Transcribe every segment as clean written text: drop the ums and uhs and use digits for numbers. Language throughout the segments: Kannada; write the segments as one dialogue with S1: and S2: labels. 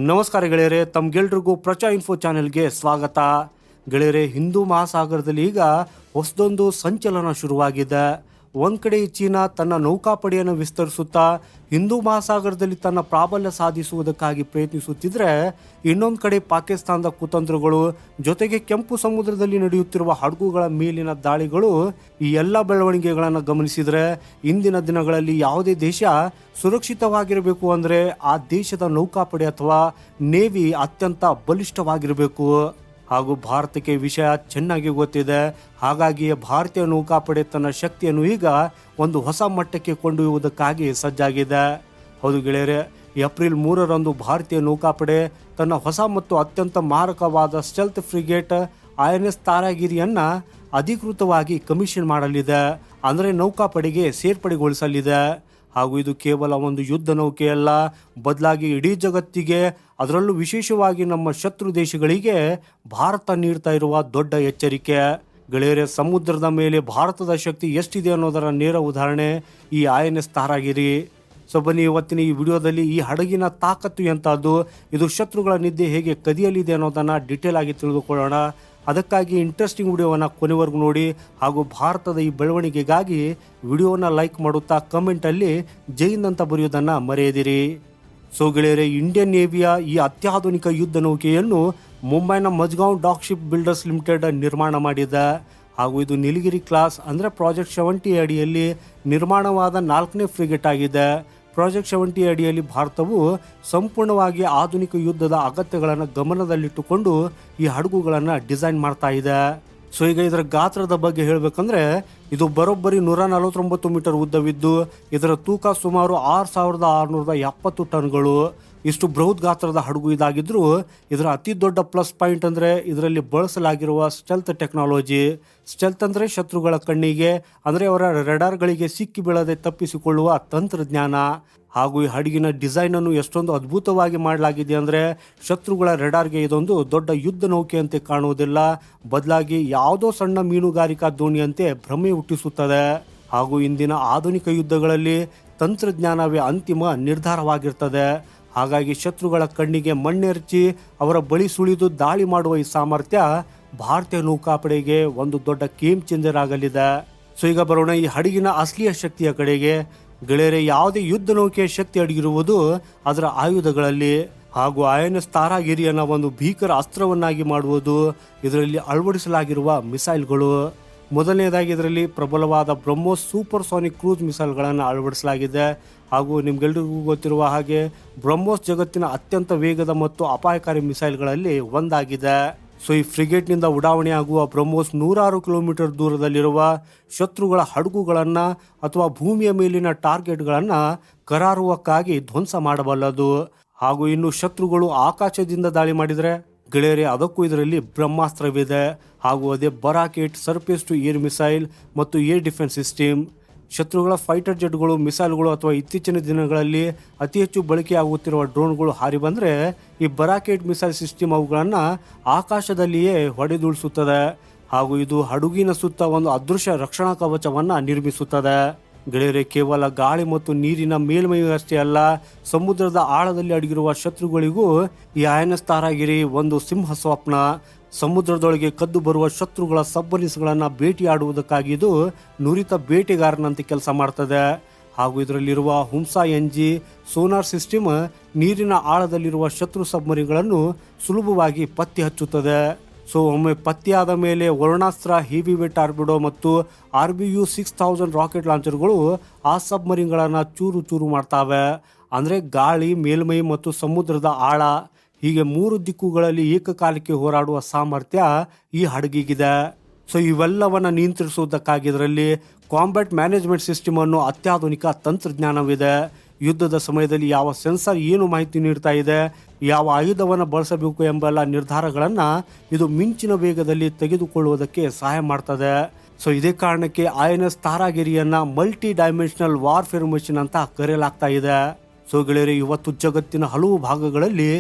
S1: ನಮಸ್ಕಾರ ಗೆಳೆಯರೆ, ತಮ್ಗೆಲ್ರಿಗೂ ಪ್ರಚಾ ಇನ್ಫೋ ಚಾನೆಲ್ಗೆ ಸ್ವಾಗತ. ಗೆಳೆಯರೆ, ಹಿಂದೂ ಮಹಾಸಾಗರದಲ್ಲಿ ಈಗ ಹೊಸದೊಂದು ಸಂಚಲನ ಶುರುವಾಗಿದೆ. ಒಂದು ಕಡೆ ಚೀನಾ ತನ್ನ ನೌಕಾಪಡೆಯನ್ನು ವಿಸ್ತರಿಸುತ್ತಾ ಹಿಂದೂ ಮಹಾಸಾಗರದಲ್ಲಿ ತನ್ನ ಪ್ರಾಬಲ್ಯ ಸಾಧಿಸುವುದಕ್ಕಾಗಿ ಪ್ರಯತ್ನಿಸುತ್ತಿದ್ರೆ, ಇನ್ನೊಂದು ಕಡೆ ಪಾಕಿಸ್ತಾನದ ಕುತಂತ್ರಗಳು ಜೊತೆಗೆ ಕೆಂಪು ಸಮುದ್ರದಲ್ಲಿ ನಡೆಯುತ್ತಿರುವ ಹಡಗುಗಳ ಮೇಲಿನ ದಾಳಿಗಳು, ಈ ಎಲ್ಲ ಬೆಳವಣಿಗೆಗಳನ್ನು ಗಮನಿಸಿದರೆ ಇಂದಿನ ದಿನಗಳಲ್ಲಿ ಯಾವುದೇ ದೇಶ ಸುರಕ್ಷಿತವಾಗಿರಬೇಕು ಅಂದರೆ ಆ ದೇಶದ ನೌಕಾಪಡೆ ಅಥವಾ ನೇವಿ ಅತ್ಯಂತ ಬಲಿಷ್ಠವಾಗಿರಬೇಕು. ಹಾಗೂ ಭಾರತಕ್ಕೆ ವಿಷಯ ಚೆನ್ನಾಗಿ ಗೊತ್ತಿದೆ. ಹಾಗಾಗಿ ಭಾರತೀಯ ನೌಕಾಪಡೆ ತನ್ನ ಶಕ್ತಿಯನ್ನು ಈಗ ಒಂದು ಹೊಸ ಮಟ್ಟಕ್ಕೆ ಕೊಂಡೊಯ್ಯುವುದಕ್ಕಾಗಿ ಸಜ್ಜಾಗಿದೆ. ಹೌದು ಗೆಳೆಯರೆ, ಏಪ್ರಿಲ್ 3ರಂದು ಭಾರತೀಯ ನೌಕಾಪಡೆ ತನ್ನ ಹೊಸ ಮತ್ತು ಅತ್ಯಂತ ಮಾರಕವಾದ ಸ್ಟೆಲ್ತ್ ಫ್ರಿಗೇಟ್ INS ತಾರಾಗಿರಿಯನ್ನು ಅಧಿಕೃತವಾಗಿ ಕಮಿಷನ್ ಮಾಡಲಿದೆ, ಅಂದರೆ ನೌಕಾಪಡೆಗೆ ಸೇರ್ಪಡೆಗೊಳಿಸಲಿದೆ. ಹಾಗೂ ಇದು ಕೇವಲ ಒಂದು ಯುದ್ಧ ನೌಕೆಯಲ್ಲ, ಬದಲಾಗಿ ಇಡೀ ಜಗತ್ತಿಗೆ, ಅದರಲ್ಲೂ ವಿಶೇಷವಾಗಿ ನಮ್ಮ ಶತ್ರು ದೇಶಗಳಿಗೆ ಭಾರತ ನೀಡ್ತಾ ಇರುವ ದೊಡ್ಡ ಎಚ್ಚರಿಕೆ. ಗೆಳೆಯರೆ, ಸಮುದ್ರದ ಮೇಲೆ ಭಾರತದ ಶಕ್ತಿ ಎಷ್ಟಿದೆ ಅನ್ನೋದರ ನೇರ ಉದಾಹರಣೆ ಈ INS ತಾರಾಗಿರಿ. ಸೊ ಬನ್ನಿ, ಇವತ್ತಿನ ಈ ವಿಡಿಯೋದಲ್ಲಿ ಈ ಹಡಗಿನ ತಾಕತ್ತು ಎಂಥದ್ದು, ಇದು ಶತ್ರುಗಳ ನಿದ್ದೆ ಹೇಗೆ ಕದಿಯಲಿದೆ ಅನ್ನೋದನ್ನು ಡೀಟೇಲ್ ಆಗಿ ತಿಳಿದುಕೊಳ್ಳೋಣ. ಅದಕ್ಕಾಗಿ ಇಂಟ್ರೆಸ್ಟಿಂಗ್ ವಿಡಿಯೋವನ್ನು ಕೊನೆವರೆಗೂ ನೋಡಿ. ಹಾಗೂ ಭಾರತದ ಈ ಬೆಳವಣಿಗೆಗಾಗಿ ವಿಡಿಯೋನ ಲೈಕ್ ಮಾಡುತ್ತಾ ಕಮೆಂಟಲ್ಲಿ ಜೈ ಹಿಂದ್ ಅಂತ ಬರೆಯೋದನ್ನು ಮರೆಯದಿರಿ. ಸೊ ಗೆಳೆಯರೆ, ಇಂಡಿಯನ್ ನೇವಿಯ ಈ ಅತ್ಯಾಧುನಿಕ ಯುದ್ಧ ನೌಕೆಯನ್ನು ಮುಂಬೈನ Mazagon dock ship builders limited ನಿರ್ಮಾಣ ಮಾಡಿದೆ. ಹಾಗೂ ಇದು ನೀಲಗಿರಿ ಕ್ಲಾಸ್ ಅಂದರೆ ಪ್ರಾಜೆಕ್ಟ್ 70 ಅಡಿಯಲ್ಲಿ ನಿರ್ಮಾಣವಾದ 4ನೇ ಫ್ರಿಗೇಟ್ ಆಗಿದೆ. ಪ್ರಾಜೆಕ್ಟ್ 70 ಅಡಿಯಲ್ಲಿ ಭಾರತವು ಸಂಪೂರ್ಣವಾಗಿ ಆಧುನಿಕ ಯುದ್ಧದ ಅಗತ್ಯಗಳನ್ನು ಗಮನದಲ್ಲಿಟ್ಟುಕೊಂಡು ಈ ಹಡಗುಗಳನ್ನು ಡಿಸೈನ್ ಮಾಡ್ತಾ ಇದೆ. ಸೊ ಈಗ ಇದರ ಗಾತ್ರದ ಬಗ್ಗೆ ಹೇಳಬೇಕಂದ್ರೆ, ಇದು ಬರೋಬ್ಬರಿ 149 ಮೀಟರ್ ಉದ್ದವಿದ್ದು ಇದರ ತೂಕ ಸುಮಾರು 6670 ಟನ್ಗಳು. ಇಷ್ಟು ಬೃಹತ್ ಗಾತ್ರದ ಹಡಗು ಇದಾಗಿದ್ರೂ ಇದರ ಅತಿ ದೊಡ್ಡ ಪ್ಲಸ್ ಪಾಯಿಂಟ್ ಅಂದರೆ ಇದರಲ್ಲಿ ಬಳಸಲಾಗಿರುವ ಸ್ಟೆಲ್ತ್ ಟೆಕ್ನಾಲಜಿ. ಸ್ಟೆಲ್ತ್ ಅಂದರೆ ಶತ್ರುಗಳ ಕಣ್ಣಿಗೆ, ಅಂದರೆ ಅವರ ರೆಡಾರ್ಗಳಿಗೆ ಸಿಕ್ಕಿ ಬೀಳದೆ ತಪ್ಪಿಸಿಕೊಳ್ಳುವ ತಂತ್ರಜ್ಞಾನ. ಹಾಗೂ ಈ ಹಡಗಿನ ಡಿಸೈನನ್ನು ಎಷ್ಟೊಂದು ಅದ್ಭುತವಾಗಿ ಮಾಡಲಾಗಿದೆ ಅಂದರೆ, ಶತ್ರುಗಳ ರೆಡಾರ್ಗೆ ಇದೊಂದು ದೊಡ್ಡ ಯುದ್ಧ ನೌಕೆಯಂತೆ ಕಾಣುವುದಿಲ್ಲ, ಬದಲಾಗಿ ಯಾವುದೋ ಸಣ್ಣ ಮೀನುಗಾರಿಕಾ ದೋಣಿಯಂತೆ ಭ್ರಮೆ ಹುಟ್ಟಿಸುತ್ತದೆ. ಹಾಗೂ ಇಂದಿನ ಆಧುನಿಕ ಯುದ್ಧಗಳಲ್ಲಿ ತಂತ್ರಜ್ಞಾನವೇ ಅಂತಿಮ ನಿರ್ಧಾರವಾಗಿರ್ತದೆ. ಹಾಗಾಗಿ ಶತ್ರುಗಳ ಕಣ್ಣಿಗೆ ಮಣ್ಣೆರಚಿ ಅವರ ಬಳಿ ಸುಳಿದು ದಾಳಿ ಮಾಡುವ ಈ ಸಾಮರ್ಥ್ಯ ಭಾರತೀಯ ನೌಕಾಪಡೆಗೆ ಒಂದು ದೊಡ್ಡ ಗೇಮ್ ಚೇಂಜರ್ ಆಗಲಿದೆ. ಸೊ ಈಗ ಬರೋಣ ಈ ಹಡಗಿನ ಅಸಲಿಯ ಶಕ್ತಿಯ ಕಡೆಗೆ. ಗೆಳೆಯರೆ, ಯಾವುದೇ ಯುದ್ಧ ನೌಕೆಯ ಶಕ್ತಿ ಅಡಗಿರುವುದು ಅದರ ಆಯುಧಗಳಲ್ಲಿ. ಹಾಗೂ INS ತಾರಾಗಿರಿಯನ್ನು ಒಂದು ಭೀಕರ ಅಸ್ತ್ರವನ್ನಾಗಿ ಮಾಡುವುದು ಇದರಲ್ಲಿ ಅಳವಡಿಸಲಾಗಿರುವ ಮಿಸೈಲ್ಗಳು. ಮೊದಲನೇದಾಗಿ ಇದರಲ್ಲಿ ಪ್ರಬಲವಾದ ಬ್ರಹ್ಮೋಸ್ ಸೂಪರ್ಸಾನಿಕ್ ಕ್ರೂಸ್ ಮಿಸೈಲ್ಗಳನ್ನು ಅಳವಡಿಸಲಾಗಿದೆ. ಹಾಗೂ ನಿಮ್ಗೆಲ್ರಿಗೂ ಗೊತ್ತಿರುವ ಹಾಗೆ ಬ್ರಹ್ಮೋಸ್ ಜಗತ್ತಿನ ಅತ್ಯಂತ ವೇಗದ ಮತ್ತು ಅಪಾಯಕಾರಿ ಮಿಸೈಲ್ಗಳಲ್ಲಿ ಒಂದಾಗಿದೆ. ಸೊ ಈ ಫ್ರಿಗೇಟ್ನಿಂದ ಉಡಾವಣೆಯಾಗುವ ಬ್ರಹ್ಮೋಸ್ 106 ಕಿಲೋಮೀಟರ್ ದೂರದಲ್ಲಿರುವ ಶತ್ರುಗಳ ಹಡಗುಗಳನ್ನು ಅಥವಾ ಭೂಮಿಯ ಮೇಲಿನ ಟಾರ್ಗೆಟ್ಗಳನ್ನು ಕರಾರುವಕ್ಕಾಗಿ ಧ್ವಂಸ ಮಾಡಬಲ್ಲದು. ಹಾಗೂ ಇನ್ನು ಶತ್ರುಗಳು ಆಕಾಶದಿಂದ ದಾಳಿ ಮಾಡಿದರೆ ಗೆಳೆಯರೆ, ಅದಕ್ಕೂ ಇದರಲ್ಲಿ ಬ್ರಹ್ಮಾಸ್ತ್ರವಿದೆ. ಹಾಗೂ ಅದೇ ಬರಾಕೆಟ್, ಸರ್ಫೇಸ್ ಟು ಏರ್ ಮಿಸೈಲ್ ಮತ್ತು ಏರ್ ಡಿಫೆನ್ಸ್ ಸಿಸ್ಟಮ್. ಶತ್ರುಗಳ ಫೈಟರ್ ಜೆಟ್ಗಳು, ಮಿಸೈಲ್ಗಳು ಅಥವಾ ಇತ್ತೀಚಿನ ದಿನಗಳಲ್ಲಿ ಅತಿ ಹೆಚ್ಚು ಬಳಕೆಯಾಗುತ್ತಿರುವ ಡ್ರೋನ್ಗಳು ಹಾರಿ ಬಂದರೆ ಈ ಬರಾಕೆಟ್ ಮಿಸೈಲ್ ಸಿಸ್ಟಮ್ ಅವುಗಳನ್ನು ಆಕಾಶದಲ್ಲಿಯೇ ಹೊಡೆದುಳಿಸುತ್ತದೆ. ಹಾಗೂ ಇದು ಹಡಗಿನ ಸುತ್ತ ಒಂದು ಅದೃಶ್ಯ ರಕ್ಷಣಾ ಕವಚವನ್ನು ನಿರ್ಮಿಸುತ್ತದೆ. ಗೆಳೆಯರೆ, ಕೇವಲ ಗಾಳಿ ಮತ್ತು ನೀರಿನ ಮೇಲ್ಮೈ ಅಷ್ಟೇ ಅಲ್ಲ, ಸಮುದ್ರದ ಆಳದಲ್ಲಿ ಅಡಗಿರುವ ಶತ್ರುಗಳಿಗೂ ಈ INS ತಾರಾಗಿರಿ ಒಂದು ಸಿಂಹ ಸ್ವಪ್ನ. ಸಮುದ್ರದೊಳಗೆ ಕದ್ದು ಬರುವ ಶತ್ರುಗಳ ಸಬ್ಮರೀನ್ಸ್ಗಳನ್ನು ಭೇಟಿಯಾಡುವುದಕ್ಕಾಗಿ ಇದು ನುರಿತ ಬೇಟೆಗಾರನಂತೆ ಕೆಲಸ ಮಾಡ್ತದೆ. ಹಾಗೂ ಇದರಲ್ಲಿರುವ ಹುಮ್ಸಾ NG ಸೋನಾರ್ ಸಿಸ್ಟಮ್ ನೀರಿನ ಆಳದಲ್ಲಿರುವ ಶತ್ರು ಸಬ್ಮರೀನ್ಗಳನ್ನು ಸುಲಭವಾಗಿ ಪತ್ತೆ ಹಚ್ಚುತ್ತದೆ. ಸೊ ಒಮ್ಮೆ ಪತ್ತೆಯಾದ ಮೇಲೆ ವರುಣಾಸ್ತ್ರ, ಹೆವಿ ವೇಟ್ ಟಾರ್ಪಿಡೋ ಮತ್ತು RBU 6000 ರಾಕೆಟ್ ಲಾಂಚರ್ಗಳು ಆ ಸಬ್ಮರೀನ್ಗಳನ್ನು ಚೂರು ಚೂರು ಮಾಡ್ತಾವೆ. ಅಂದರೆ ಗಾಳಿ, ಮೇಲ್ಮೈ ಮತ್ತು ಸಮುದ್ರದ ಆಳ, ಹೀಗೆ 3 ದಿಕ್ಕುಗಳಲ್ಲಿ ಏಕಕಾಲಕ್ಕೆ ಹೋರಾಡುವ ಸಾಮರ್ಥ್ಯ ಈ ಹಡಗಿಗಿದೆ. ಸೊ ಇವೆಲ್ಲವನ್ನು ನಿಯಂತ್ರಿಸುವುದಕ್ಕಾಗಿ ಇದರಲ್ಲಿ ಕಾಂಬ್ಯಾಟ್ ಮ್ಯಾನೇಜ್ಮೆಂಟ್ ಸಿಸ್ಟಮ್ ಅನ್ನೋ ಅತ್ಯಾಧುನಿಕ ತಂತ್ರಜ್ಞಾನವಿದೆ. ಯುದ್ಧದ ಸಮಯದಲ್ಲಿ ಯಾವ ಸೆನ್ಸರ್ ಏನು ಮಾಹಿತಿ ನೀಡ್ತಾ ಇದೆ, ಯಾವ ಆಯುಧವನ್ನು ಬಳಸಬೇಕು ಎಂಬೆಲ್ಲ ನಿರ್ಧಾರಗಳನ್ನು ಇದು ಮಿಂಚಿನ ವೇಗದಲ್ಲಿ ತೆಗೆದುಕೊಳ್ಳುವುದಕ್ಕೆ ಸಹಾಯ ಮಾಡ್ತದೆ. ಸೊ ಇದೇ ಕಾರಣಕ್ಕೆ INS ತಾರಾಗಿರಿಯನ್ನು ಮಲ್ಟಿ ಡೈಮೆನ್ಷನಲ್ ವಾರ್ಫೇರ್ ಮೆಷಿನ್ ಅಂತ ಕರೆಯಲಾಗ್ತಾ ಇದೆ. ಸೊ ಗೆಳೆಯರೆ, ಇವತ್ತು ಜಗತ್ತಿನ ಹಲವು ಭಾಗಗಳಲ್ಲಿ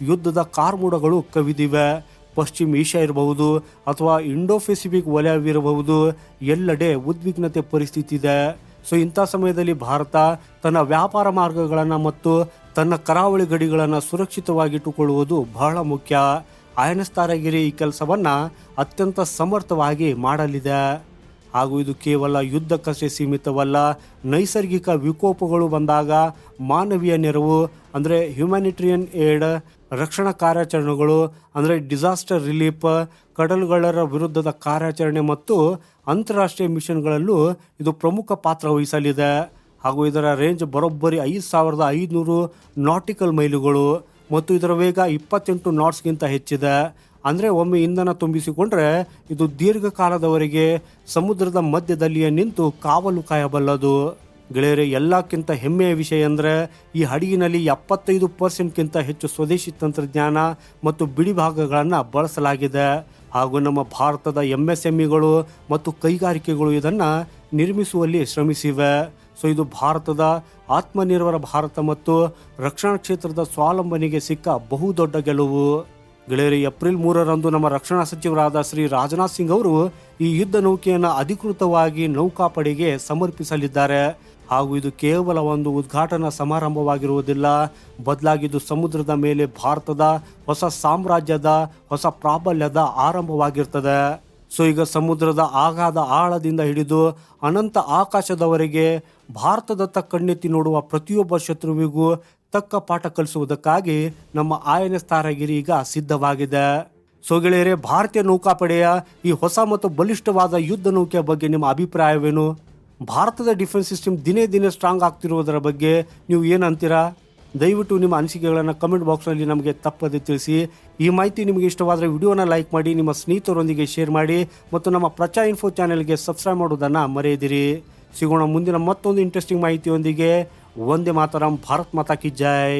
S1: ಯುದ್ಧದ ಕಾರ್ಮೋಡಗಳು ಕವಿದಿವೆ. ಪಶ್ಚಿಮ ಏಷ್ಯಾ ಇರಬಹುದು ಅಥವಾ ಇಂಡೋ ಪೆಸಿಫಿಕ್ ವಲಯವಿರಬಹುದು, ಎಲ್ಲೆಡೆ ಉದ್ವಿಗ್ನತೆ ಪರಿಸ್ಥಿತಿ ಇದೆ. ಸೊ ಇಂಥ ಸಮಯದಲ್ಲಿ ಭಾರತ ತನ್ನ ವ್ಯಾಪಾರ ಮಾರ್ಗಗಳನ್ನು ಮತ್ತು ತನ್ನ ಕರಾವಳಿ ಗಡಿಗಳನ್ನು ಸುರಕ್ಷಿತವಾಗಿಟ್ಟುಕೊಳ್ಳುವುದು ಬಹಳ ಮುಖ್ಯ. ಐಎನ್ಎಸ್ ತಾರಾಗಿರಿ ಈ ಕೆಲಸವನ್ನು ಅತ್ಯಂತ ಸಮರ್ಥವಾಗಿ ಮಾಡಲಿದೆ. ಹಾಗೂ ಇದು ಕೇವಲ ಯುದ್ಧಕ್ಕಷ್ಟೇ ಸೀಮಿತವಲ್ಲ. ನೈಸರ್ಗಿಕ ವಿಕೋಪಗಳು ಬಂದಾಗ ಮಾನವೀಯ ನೆರವು ಅಂದರೆ ಹ್ಯುಮ್ಯಾನಿಟೇರಿಯನ್ ಏಡ್, ರಕ್ಷಣಾ ಕಾರ್ಯಾಚರಣೆಗಳು ಅಂದರೆ ಡಿಸಾಸ್ಟರ್ ರಿಲೀಫ್, ಕಡಲುಗಳ್ಳರ ವಿರುದ್ಧದ ಕಾರ್ಯಾಚರಣೆ ಮತ್ತು ಅಂತಾರಾಷ್ಟ್ರೀಯ ಮಿಷನ್ಗಳಲ್ಲೂ ಇದು ಪ್ರಮುಖ ಪಾತ್ರ ವಹಿಸಲಿದೆ. ಹಾಗೂ ಇದರ ರೇಂಜ್ ಬರೋಬ್ಬರಿ 5500 ನಾಟಿಕಲ್ ಮೈಲುಗಳು ಮತ್ತು ಇದರ ವೇಗ 28 ನಾಟ್ಸ್ಗಿಂತ ಹೆಚ್ಚಿದೆ. ಅಂದರೆ ಒಮ್ಮೆ ಇಂಧನ ತುಂಬಿಸಿಕೊಂಡ್ರೆ ಇದು ದೀರ್ಘಕಾಲದವರೆಗೆ ಸಮುದ್ರದ ಮಧ್ಯದಲ್ಲಿಯೇ ನಿಂತು ಕಾವಲು ಕಾಯಬಲ್ಲದು. ಗೆಳೆಯರೆ, ಎಲ್ಲಕ್ಕಿಂತ ಹೆಮ್ಮೆಯ ವಿಷಯ ಅಂದರೆ ಈ ಹಡಗಿನಲ್ಲಿ 75%ಕ್ಕಿಂತ ಹೆಚ್ಚು ಸ್ವದೇಶಿ ತಂತ್ರಜ್ಞಾನ ಮತ್ತು ಬಿಡಿ ಭಾಗಗಳನ್ನು ಬಳಸಲಾಗಿದೆ. ಹಾಗೂ ನಮ್ಮ ಭಾರತದ MSMEಗಳು ಮತ್ತು ಕೈಗಾರಿಕೆಗಳು ಇದನ್ನು ನಿರ್ಮಿಸುವಲ್ಲಿ ಶ್ರಮಿಸಿವೆ. ಸೊ ಇದು ಭಾರತದ ಆತ್ಮನಿರ್ಭರ ಭಾರತ ಮತ್ತು ರಕ್ಷಣಾ ಕ್ಷೇತ್ರದ ಸ್ವಾವಲಂಬನೆಗೆ ಸಿಕ್ಕ ಬಹುದೊಡ್ಡ ಗೆಲುವು. ಗೆಳೆಯರಿ, ಏಪ್ರಿಲ್ 3ರಂದು ನಮ್ಮ ರಕ್ಷಣಾ ಸಚಿವರಾದ ಶ್ರೀ ರಾಜನಾಥ್ ಸಿಂಗ್ ಅವರು ಈ ಯುದ್ಧ ನೌಕೆಯನ್ನು ಅಧಿಕೃತವಾಗಿ ನೌಕಾಪಡೆಗೆ ಸಮರ್ಪಿಸಲಿದ್ದಾರೆ. ಹಾಗೂ ಇದು ಕೇವಲ ಒಂದು ಉದ್ಘಾಟನಾ ಸಮಾರಂಭವಾಗಿರುವುದಿಲ್ಲ, ಬದಲಾಗಿದ್ದು ಸಮುದ್ರದ ಮೇಲೆ ಭಾರತದ ಹೊಸ ಸಾಮ್ರಾಜ್ಯದ ಹೊಸ ಪ್ರಾಬಲ್ಯದ ಆರಂಭವಾಗಿರ್ತದೆ. ಸೊ ಈಗ ಸಮುದ್ರದ ಆಗಾಧ ಆಳದಿಂದ ಹಿಡಿದು ಅನಂತ ಆಕಾಶದವರೆಗೆ ಭಾರತದತ್ತ ಕಣ್ಣೆತ್ತಿ ನೋಡುವ ಪ್ರತಿಯೊಬ್ಬ ಶತ್ರುವಿಗೂ ತಕ್ಕ ಪಾಠ ಕಲಿಸುವುದಕ್ಕಾಗಿ ನಮ್ಮ INS ತಾರಾಗಿರಿ ಈಗ ಸಿದ್ಧವಾಗಿದೆ. ಸೊ ಗೆಳೆಯರೆ, ಭಾರತೀಯ ನೌಕಾಪಡೆಯ ಈ ಹೊಸ ಮತ್ತು ಬಲಿಷ್ಠವಾದ ಯುದ್ಧ ನೌಕೆಯ ಬಗ್ಗೆ ನಿಮ್ಮ ಅಭಿಪ್ರಾಯವೇನು? ಭಾರತದ ಡಿಫೆನ್ಸ್ ಸಿಸ್ಟಮ್ ದಿನೇ ದಿನೇ ಸ್ಟ್ರಾಂಗ್ ಆಗ್ತಿರುವುದರ ಬಗ್ಗೆ ನೀವು ಏನಂತೀರಾ? ದಯವಿಟ್ಟು ನಿಮ್ಮ ಅನಿಸಿಕೆಗಳನ್ನು ಕಮೆಂಟ್ ಬಾಕ್ಸ್ನಲ್ಲಿ ನಮಗೆ ತಪ್ಪದೆ ತಿಳಿಸಿ. ಈ ಮಾಹಿತಿ ನಿಮಗೆ ಇಷ್ಟವಾದರೆ ವಿಡಿಯೋನ ಲೈಕ್ ಮಾಡಿ, ನಿಮ್ಮ ಸ್ನೇಹಿತರೊಂದಿಗೆ ಶೇರ್ ಮಾಡಿ ಮತ್ತು ನಮ್ಮ ಪ್ರಚಾ ಇನ್ಫೋ ಚಾನೆಲ್ಗೆ ಸಬ್ಸ್ಕ್ರೈಬ್ ಮಾಡೋದನ್ನು ಮರೆಯದಿರಿ. ಸಿಗೋಣ ಮುಂದಿನ ಮತ್ತೊಂದು ಇಂಟ್ರೆಸ್ಟಿಂಗ್ ಮಾಹಿತಿಯೊಂದಿಗೆ. ವಂದೇ ಮಾತರಂ. ಭಾರತ್ ಮಾತಾ ಕಿ ಜೈ.